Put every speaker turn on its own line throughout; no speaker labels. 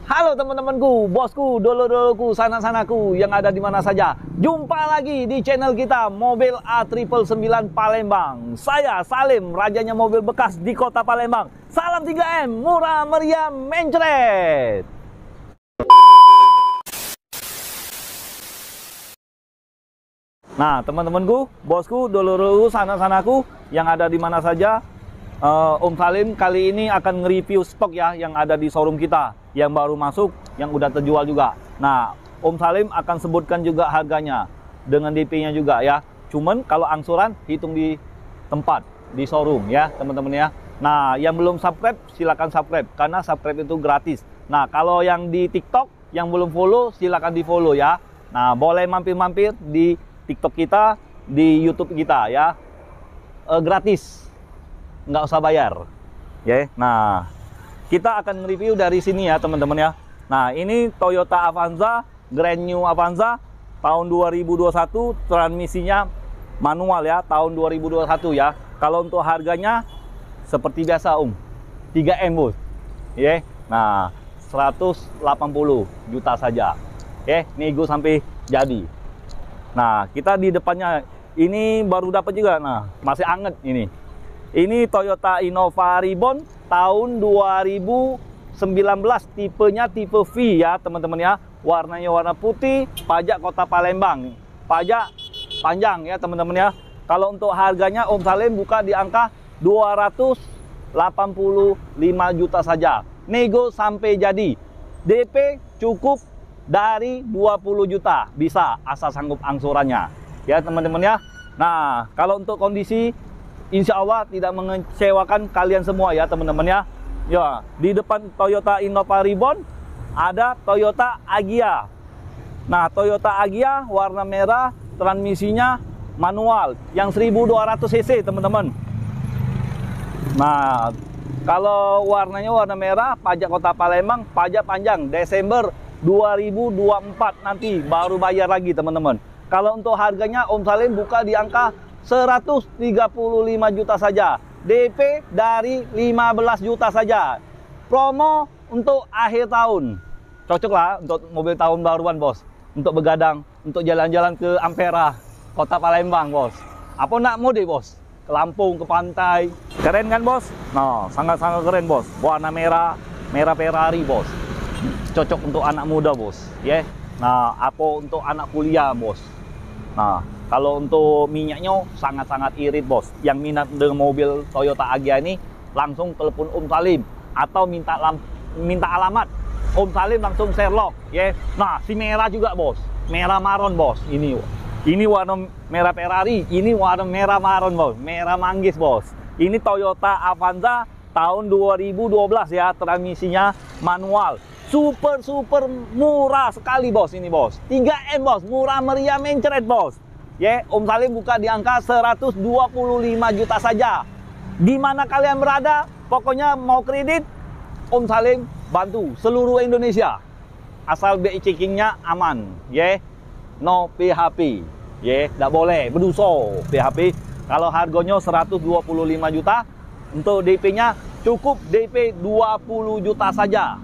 Halo teman-temanku, bosku, dolo-doloku, sanak-sanaku yang ada di mana saja. Jumpa lagi di channel kita Mobil A999 Palembang. Saya Salim, rajanya mobil bekas di kota Palembang. Salam 3M, murah meriah mencret. Nah teman-temanku, bosku, dolo-doloku, sanak-sanaku yang ada di mana saja. Om Salim kali ini akan nge-review stok ya yang ada di showroom kita, yang baru masuk, yang udah terjual juga. Nah, Om Salim akan sebutkan juga harganya dengan DP-nya juga ya. Cuman kalau angsuran hitung di tempat, di showroom ya teman-teman ya. Nah, yang belum subscribe silakan subscribe karena subscribe itu gratis. Nah, kalau yang di TikTok yang belum follow silakan di follow ya. Nah, boleh mampir-mampir di TikTok kita, di YouTube kita ya. Gratis. Nggak usah bayar ya. Nah, kita akan review dari sini ya teman-teman ya. Nah, ini Toyota Avanza, Grand New Avanza tahun 2021, transmisinya manual ya, tahun 2021 ya. Kalau untuk harganya seperti biasa 3M bos ya. Nah, 180 juta saja ya, nego sampai jadi. Nah, kita di depannya ini baru dapat juga. Nah, masih anget ini. Ini Toyota Innova Reborn tahun 2019, tipenya tipe V ya teman-teman ya. Warnanya warna putih, pajak kota Palembang. Pajak panjang ya teman-teman ya. Kalau untuk harganya Om Salim buka di angka 285 juta saja. Nego sampai jadi. DP cukup dari 20 juta. Bisa asal sanggup angsurannya. Ya teman-teman ya. Nah, kalau untuk kondisi insya Allah tidak mengecewakan kalian semua ya teman-teman ya. Ya, di depan Toyota Innova Reborn ada Toyota Agya. Nah, Toyota Agya warna merah, transmisinya manual yang 1200 cc teman-teman. Nah, kalau warnanya warna merah, pajak kota Palembang, pajak panjang Desember 2024 nanti baru bayar lagi teman-teman. Kalau untuk harganya Om Salim buka di angka 135 juta saja. DP dari 15 juta saja. Promo untuk akhir tahun. Cocok lah untuk mobil tahun baruan bos. Untuk begadang, untuk jalan-jalan ke Ampera, kota Palembang bos. Apa nak mode bos? Ke Lampung, ke pantai. Keren kan bos? Nah, sangat-sangat keren bos. Warna merah, merah Ferrari bos. Cocok untuk anak muda bos. Ya. Yeah. Nah, apa untuk anak kuliah bos. Nah, kalau untuk minyaknya sangat-sangat irit bos. Yang minat dengan mobil Toyota Agya ini langsung telepon Om Salim atau minta alamat. Om Salim langsung Sherlock ya. Nah, si merah juga bos. Merah maron bos. Ini warna merah Ferrari, ini warna merah maron bos. Merah manggis bos. Ini Toyota Avanza tahun 2012 ya, transmisinya manual. Super murah sekali bos ini bos. 3M bos, murah meriah mencret bos. Ya, Om Salim buka di angka 125 juta saja. Di mana kalian berada, pokoknya mau kredit, Om Salim bantu seluruh Indonesia. Asal BI checkingnya aman, ya. No PHP, ya, tidak boleh berduso PHP. Kalau harganya 125 juta, untuk DP-nya cukup DP 20 juta saja.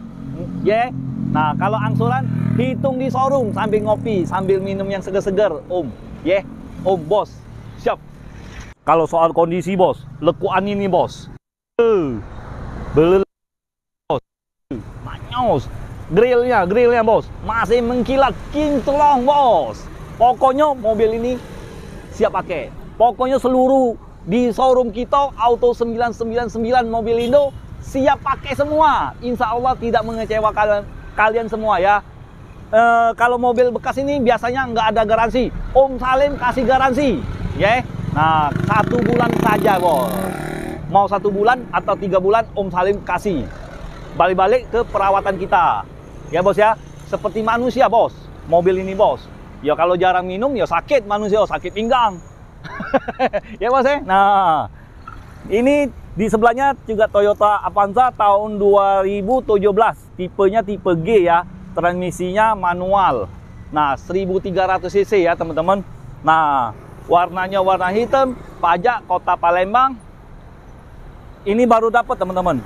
Ya. Nah, kalau angsuran hitung di showroom sambil ngopi, sambil minum yang seger-seger, Om. Ya, Om bos, siap. Kalau soal kondisi bos, lekuan ini bos, bos, manyos, grillnya bos, masih mengkilat kinclong bos. Pokoknya mobil ini siap pakai. Pokoknya seluruh di showroom kita Auto 999 mobil Indo siap pakai semua. Insya Allah tidak mengecewakan kalian semua ya. Kalau mobil bekas ini biasanya nggak ada garansi. Om Salim kasih garansi, ya. Nah, 1 bulan saja, bos. Mau 1 bulan atau 3 bulan, Om Salim kasih. Balik-balik ke perawatan kita, ya bos ya. Seperti manusia, bos. Mobil ini, bos. Ya kalau jarang minum, ya sakit manusia, sakit pinggang. Ya bos ya. Nah, ini di sebelahnya juga Toyota Avanza tahun 2017. Tipenya tipe G ya. Transmisinya manual. Nah, 1300 cc ya teman-teman. Nah, warnanya warna hitam, pajak kota Palembang. Ini baru dapat teman-teman.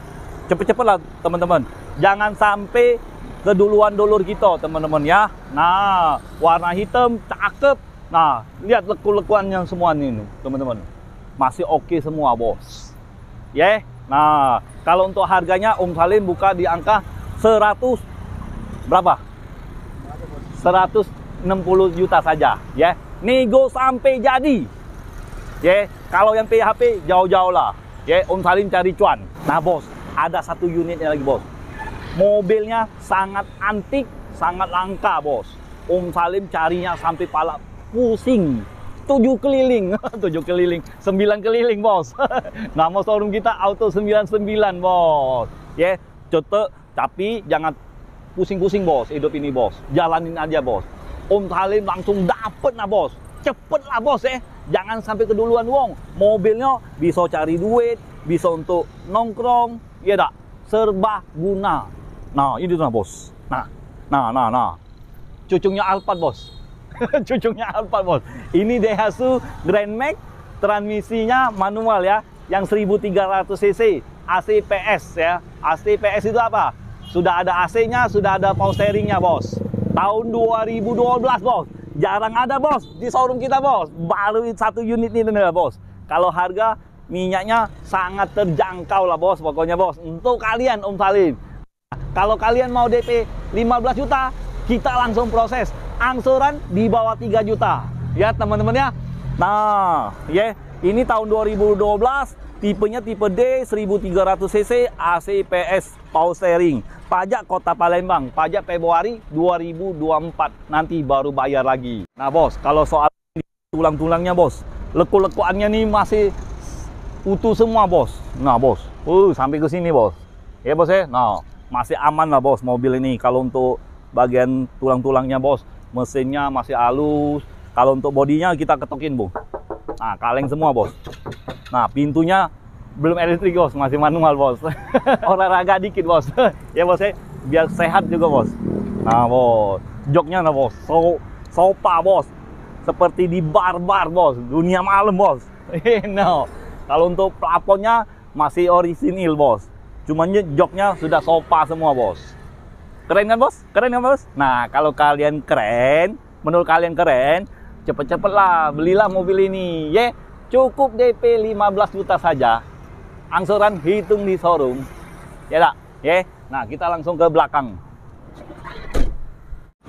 Cepet-cepet lah teman-teman. Jangan sampai keduluan dulur kita teman-teman ya. Nah, warna hitam cakep. Nah, lihat leku-lekuannya semua nih teman-teman. Masih oke semua bos. Ya. Nah, kalau untuk harganya Om Salim buka di angka 100 berapa? 160 juta saja ya. Nego sampai jadi. Ya, kalau yang PHP jauh-jauh lah. Ya, Om Salim cari cuan. Nah, bos, ada satu unitnya lagi, bos. Mobilnya sangat antik, sangat langka, bos. Om Salim carinya sampai pala pusing. 7 keliling, 7 keliling, 9 keliling, bos. Nama showroom kita Auto 99, bos. Ya, coba tapi jangan pusing-pusing, bos. Hidup ini, bos. Jalanin aja, bos. Om Salim langsung dapet nah, bos. Cepet lah, bos, ya. Jangan sampai keduluan wong. Mobilnya bisa cari duit, bisa untuk nongkrong, ya dak, serba guna. Nah, ini tuh, bos. Nah. Cucungnya Alphard, bos. Cucungnya Alphard, bos. Ini Daihatsu Grand Max, transmisinya manual ya, yang 1300 cc, AC PS ya. AC PS itu apa? Sudah ada AC-nya, sudah ada power steering-nya, bos. Tahun 2012, bos. Jarang ada, bos, di showroom kita, bos. Baru satu unit ini, bos. Kalau harga minyaknya sangat terjangkau lah, bos. Pokoknya, bos, untuk kalian Om Salim. Kalau kalian mau DP 15 juta, kita langsung proses. Angsuran di bawah 3 juta. Ya, teman-teman ya. Nah, ya, ini tahun 2012, tipenya tipe D, 1300 cc, AC PS, power steering. Pajak Kota Palembang, pajak Februari 2024, nanti baru bayar lagi. Nah, bos, kalau soal tulang-tulangnya, bos, leku-lekuannya nih masih utuh semua, bos. Nah, bos, sampai ke sini, bos. Ya, bos ya. Nah, masih aman lah, bos, mobil ini. Kalau untuk bagian tulang-tulangnya, bos, mesinnya masih halus. Kalau untuk bodinya kita ketokin, bu. Nah, kaleng semua, bos. Nah, pintunya belum elektrik, bos, masih manual, bos. Olahraga dikit, bos. Ya, bos ya, biar sehat juga, bos. Nah, bos, joknya, nah, bos, sopa, bos, seperti di bar-bar, bos, dunia malam, bos. No, kalau untuk plafonnya masih orisinil, bos. Cuman joknya sudah sopa semua, bos. Keren kan, bos? Keren kan, bos? Nah, kalau kalian keren, menurut kalian keren, cepet-cepet lah belilah mobil ini, ya. Cukup DP 15 juta saja. Angsuran hitung di showroom. Ya tak? Ya. Nah, kita langsung ke belakang.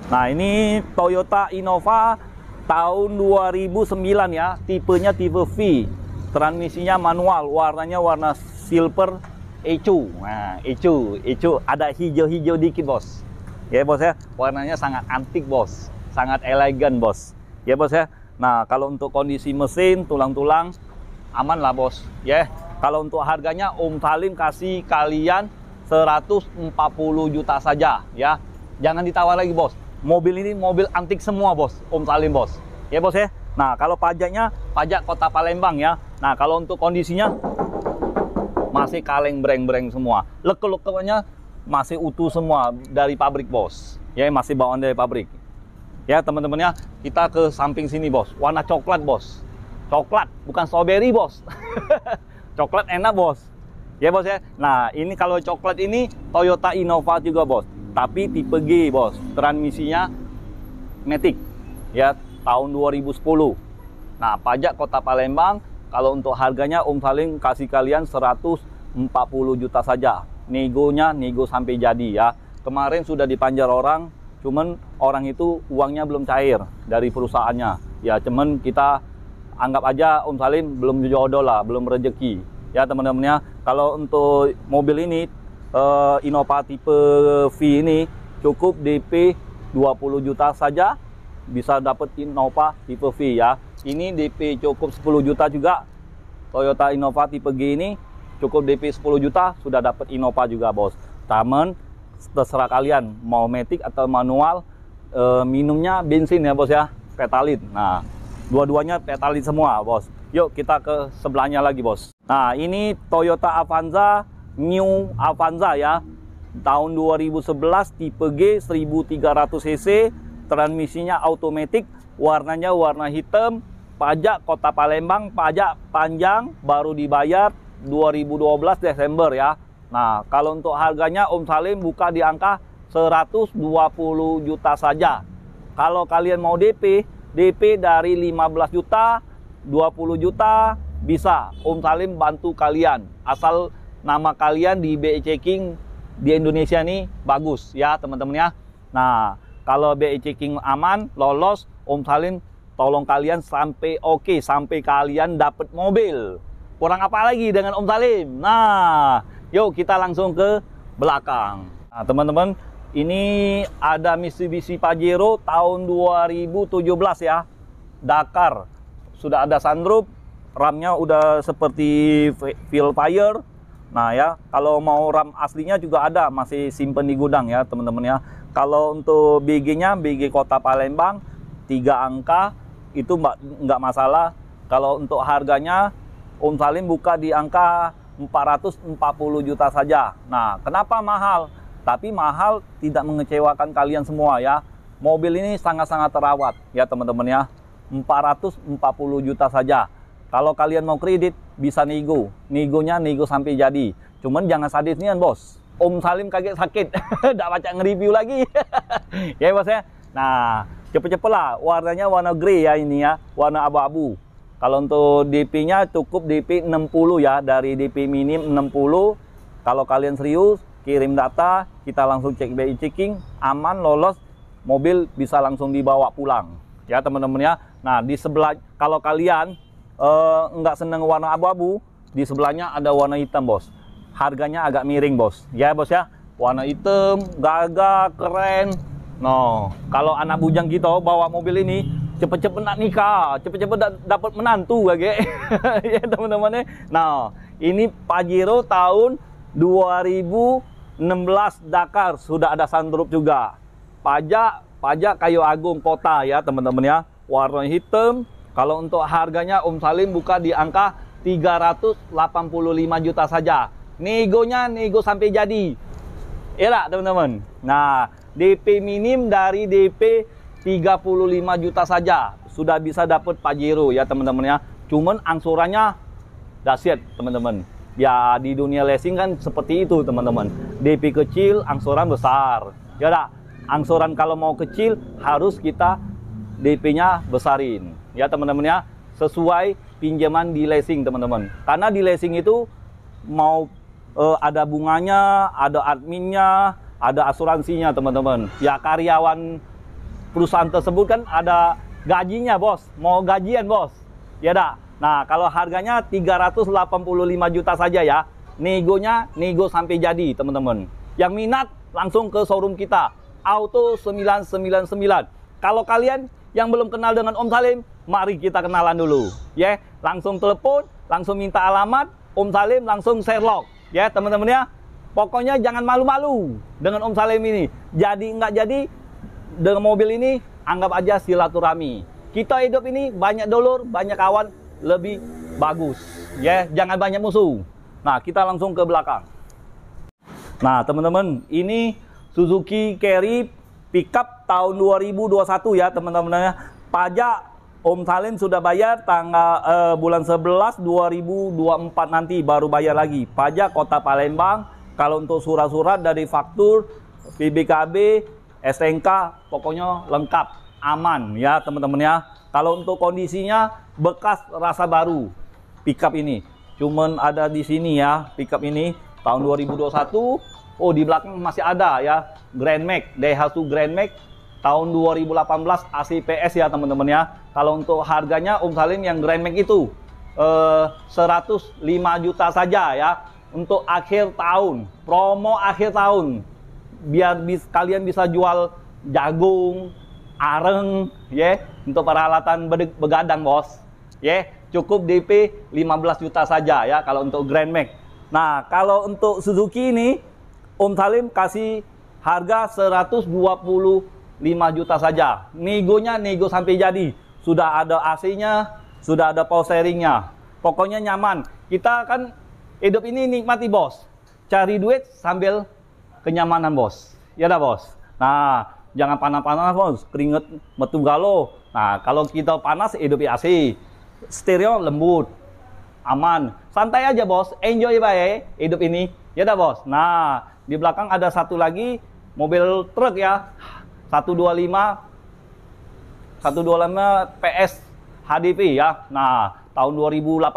Nah, ini Toyota Innova tahun 2009 ya. Tipenya tipe V. Transmisinya manual, warnanya warna silver ecu. Nah, ecu ada hijau-hijau dikit, bos. Ya, bos ya. Warnanya sangat antik, bos. Sangat elegan, bos. Ya, bos ya. Nah, kalau untuk kondisi mesin, tulang-tulang aman lah, bos. Ya. Kalau untuk harganya Om Salim kasih kalian 140 juta saja ya. Jangan ditawar lagi, bos. Mobil ini mobil antik semua, bos. Om Salim, bos. Ya, bos ya. Nah, kalau pajaknya pajak Kota Palembang ya. Nah, kalau untuk kondisinya masih kaleng breng-breng semua. Leke-lekenya masih utuh semua dari pabrik, bos. Ya, masih bawaan dari pabrik. Ya, teman-teman ya. Kita ke samping sini, bos. Warna coklat, bos. Coklat, bukan strawberry, bos. Coklat enak, bos. Ya, bos ya. Nah, ini kalau coklat ini Toyota Innova juga, bos. Tapi tipe G, bos. Transmisinya Matic. Ya, tahun 2010. Nah, pajak Kota Palembang. Kalau untuk harganya Om Salim kasih kalian 140 juta saja. Negonya nego sampai jadi ya. Kemarin sudah dipanjar orang, cuman orang itu uangnya belum cair dari perusahaannya. Ya, cuman kita anggap aja Om Salim belum jodoh lah, belum rezeki. Ya, teman-teman ya. Kalau untuk mobil ini Innova tipe V ini cukup DP 20 juta saja bisa dapat Innova tipe V ya. Ini DP cukup 10 juta juga. Toyota Innova tipe G ini cukup DP 10 juta sudah dapat Innova juga, bos. Taman terserah kalian mau matic atau manual. Minumnya bensin ya, bos ya, Petalit. Nah, dua-duanya Petalit semua, bos. Yuk kita ke sebelahnya lagi, bos. Nah, ini Toyota Avanza, New Avanza ya. Tahun 2011, tipe G, 1300 cc, transmisinya automatic, warnanya warna hitam, pajak Kota Palembang, pajak panjang, baru dibayar 2012 Desember ya. Nah, kalau untuk harganya Om Salim buka di angka 120 juta saja. Kalau kalian mau DP dari 15 juta, 20 juta bisa. Om Salim bantu kalian. Asal nama kalian di BI Checking di Indonesia ini bagus ya teman-teman ya. Nah, kalau BI Checking aman, lolos, Om Salim tolong kalian sampai oke, sampai kalian dapat mobil. Kurang apa lagi dengan Om Salim? Nah, yuk kita langsung ke belakang. Nah, teman-teman, ini ada Mitsubishi Pajero tahun 2017 ya. Dakar. Sudah ada sunroof, ramnya udah seperti Fire. Nah ya, kalau mau ram aslinya juga ada, masih simpen di gudang ya teman-teman ya. Kalau untuk BG-nya, BG Kota Palembang, 3 angka, itu nggak masalah. Kalau untuk harganya, Om Salim buka di angka 440 juta saja. Nah, kenapa mahal? Tapi mahal tidak mengecewakan kalian semua ya. Mobil ini sangat-sangat terawat ya teman-teman ya. 440 juta saja. Kalau kalian mau kredit, bisa nego. Negonya nego sampai jadi. Cuman jangan sadis nian bos. Om Salim kaget sakit. Nggak baca nge-review lagi. Ya bos ya. Nah, cepet-cepet lah. Warnanya warna grey ya ini ya. Warna abu-abu. Kalau untuk DP-nya cukup DP 60 ya. Dari DP minim 60. Kalau kalian serius, kirim data. Kita langsung cek BI Checking. Aman, lolos. Mobil bisa langsung dibawa pulang. Ya teman-teman ya. Nah, di sebelah, kalau kalian nggak seneng warna abu-abu, di sebelahnya ada warna hitam bos. Harganya agak miring bos. Ya bos ya. Warna hitam, gagah, keren. No, kalau anak bujang kita bawa mobil ini, cepet-cepet nak nikah, cepet-cepet dapat menantu gak ya teman-teman ya. Nah, ini Pajero tahun 2016 Dakar, sudah ada sunroof juga. Pajak kayu agung kota ya teman-teman ya. Warna hitam. Kalau untuk harganya Om Salim buka di angka 385 juta saja. Negonya nego sampai jadi. Ya lah teman-teman. Nah, DP minim dari DP 35 juta saja. Sudah bisa dapat Pajero ya teman-teman ya. Cuman angsurannya dahsyat teman-teman. Ya di dunia leasing kan seperti itu teman-teman. DP kecil, angsuran besar. Ya lah. Angsuran kalau mau kecil harus kita DP-nya besarin. Ya teman-teman ya, sesuai pinjaman di leasing teman-teman. Karena di leasing itu mau ada bunganya, ada adminnya, ada asuransinya teman-teman. Ya karyawan perusahaan tersebut kan ada gajinya bos, mau gajian bos. Ya dah. Nah kalau harganya 385 juta saja ya, negonya nego sampai jadi teman-teman. Yang minat langsung ke showroom kita, Auto 999. Kalau kalian yang belum kenal dengan Om Salim, mari kita kenalan dulu. Ya, langsung telepon, langsung minta alamat, Om Salim langsung Sherlock. Ya, teman-teman ya. Pokoknya jangan malu-malu dengan Om Salim ini. Jadi nggak jadi dengan mobil ini, anggap aja silaturahmi. Kita hidup ini banyak dulur, banyak kawan, lebih bagus. Ya, jangan banyak musuh. Nah, kita langsung ke belakang. Nah, teman-teman, ini Suzuki Carry pickup tahun 2021 ya teman-teman ya. Pajak Om Salim sudah bayar tanggal bulan 11 2024 nanti baru bayar lagi. Pajak Kota Palembang. Kalau untuk surat-surat dari faktur, PBKB, STNK, pokoknya lengkap, aman ya teman-teman ya. Kalau untuk kondisinya bekas rasa baru pickup ini. Cuman ada di sini ya pickup ini tahun 2021. Oh di belakang masih ada ya Grand Max, Daihatsu Grand Max tahun 2018 ACPS ya teman-teman ya. Kalau untuk harganya Om Salim yang Grand Max itu 105 juta saja ya. Untuk akhir tahun, promo akhir tahun, biar kalian bisa jual jagung, areng ya, untuk peralatan begadang bos ya. Cukup DP 15 juta saja ya kalau untuk Grand Max. Nah kalau untuk Suzuki ini Om Salim kasih harga 125 juta saja. Negonya nego sampai jadi. Sudah ada AC-nya, sudah ada power steering-nya. Pokoknya nyaman. Kita kan hidup ini nikmati bos. Cari duit sambil kenyamanan bos. Ya dah bos. Nah, jangan panas-panas bos. Keringet metu galo. Nah, kalau kita panas hidup AC. Stereo lembut. Aman. Santai aja bos. Enjoy baik hidup ini. Ya dah bos. Nah, di belakang ada satu lagi mobil truk ya, 125 PS HDV ya. Nah, tahun 2018.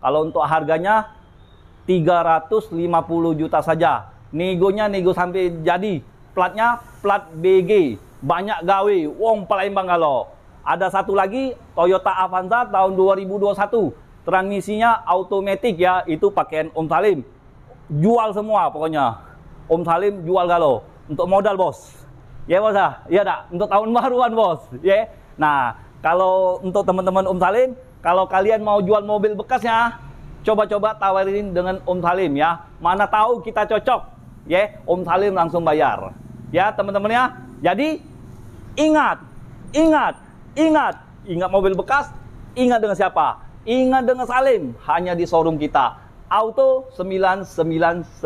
Kalau untuk harganya 350 juta saja. Negonya nego sampai jadi. Platnya plat BG. Banyak gawe. Wong Palembang kalau. Ada satu lagi Toyota Avanza tahun 2021. Transmisinya automatic ya. Itu pakaian Om Salim. Jual semua pokoknya. Om Salim jual galau. Untuk modal bos. Ya bos ah. Iya dak. Untuk tahun baruan bos. Ya. Nah, kalau untuk teman-teman Om Salim, kalau kalian mau jual mobil bekasnya, coba-coba tawarin dengan Om Salim ya. Mana tahu kita cocok, ya. Om Salim langsung bayar, ya teman-teman ya. Jadi ingat mobil bekas. Ingat dengan siapa? Ingat dengan Salim. Hanya di showroom kita. Auto 999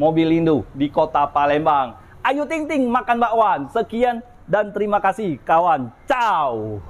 Mobilindo di Kota Palembang. Ayo ting ting makan bakwan. Sekian dan terima kasih kawan. Ciao.